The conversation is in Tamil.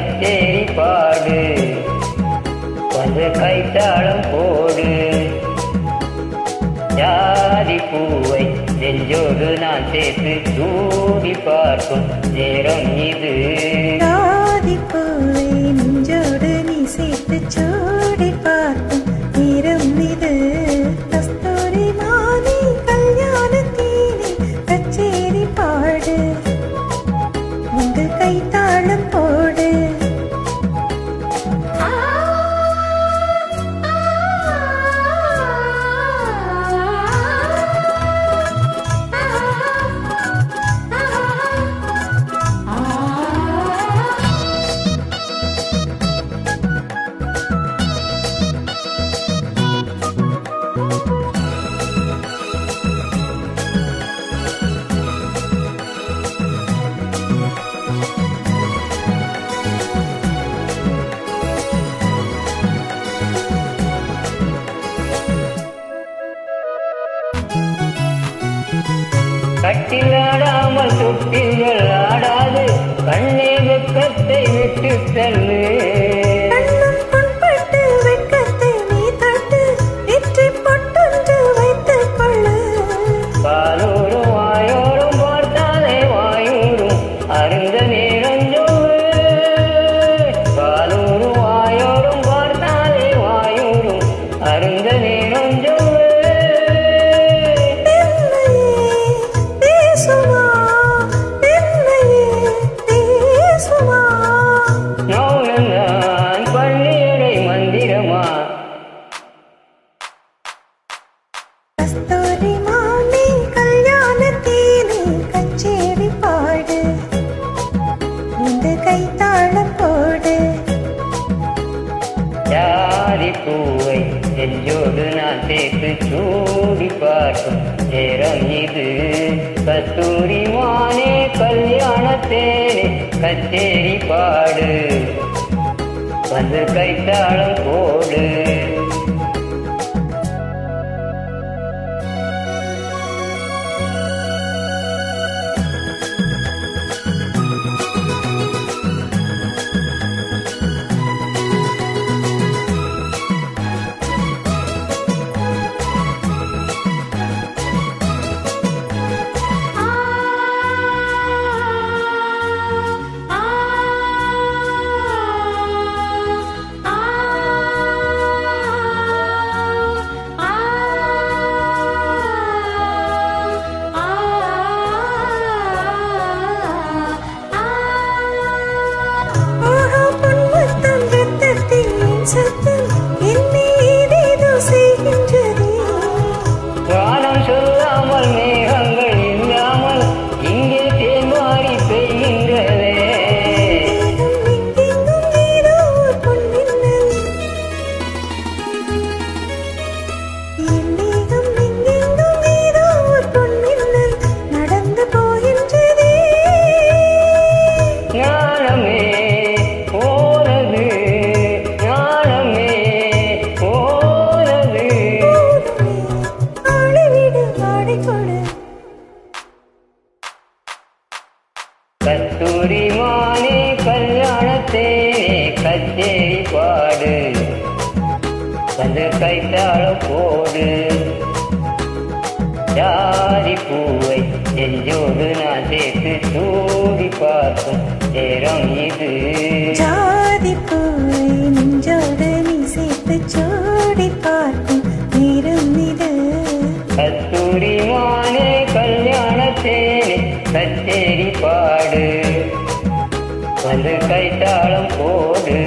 கச்சேரி பாடு வந்து கைத்தாளம் போடு ஜாதி பூவை நெஞ்சோடு நான் சேர்த்து சூடி பார்க்கும் நேரம் இது ஜாதி பூவை நெஞ்சோடு நீ சேர்த்து சூடி பார்க்கும் நேரம் இது கஸ்தூரி மானே கல்யாணத்தேனே கச்சேரி பாடு வந்து கைத்தாளம் போடு கட்டில் ஆடாமல் தொட்டில்கள் ஆடாது கண்ணே வெக்கத்தை விட்டு தள்ளு பாலூரும் வாயோரும் பார்த்தாலே வாயூரும் அருந்த நேரம் ஜோறு பாலூரும் வாயோரும் பார்த்தாலே வாயூரும் அருந்த நேரம் ஜோறு கஸ்தூரி மானே கல்யாணத்தேனே கச்சேரி பாடு வந்து கைத்தாளம் போடு ஜாதி பூவை நெஞ்சோடு நான் சேர்த்து சூடி பார்க்கும் நேரம் இது கஸ்தூரி மானே கல்யாணத்தேனே கச்சேரி பாடு வந்து கைத்தாளம் போடு வானம் சொல்லாமல் மேகங்கள் இல்லாமல் இங்கே தேன்மாறி பெய்கின்றதே நடந்து போகின்றதே ஞானமே போனது ஞானமே போனது கஸ்தூரி மானே கல்யாணத்தேனே கச்சேரி பாடு வந்து கைத்தாளம் போடு ஜாதி பூவை நெஞ்சோடு நான் சேர்த்து சூடி பார்க்கும் நேரம் இது ஜாதி பூவை நெஞ்சோடு நீ சேர்த்து சூடி பார்க்கும் நேரம் இது கஸ்தூரி மானே கல்யாணத்தேனே கச்சேரி பாடு வந்து கைத்தாளம் போடு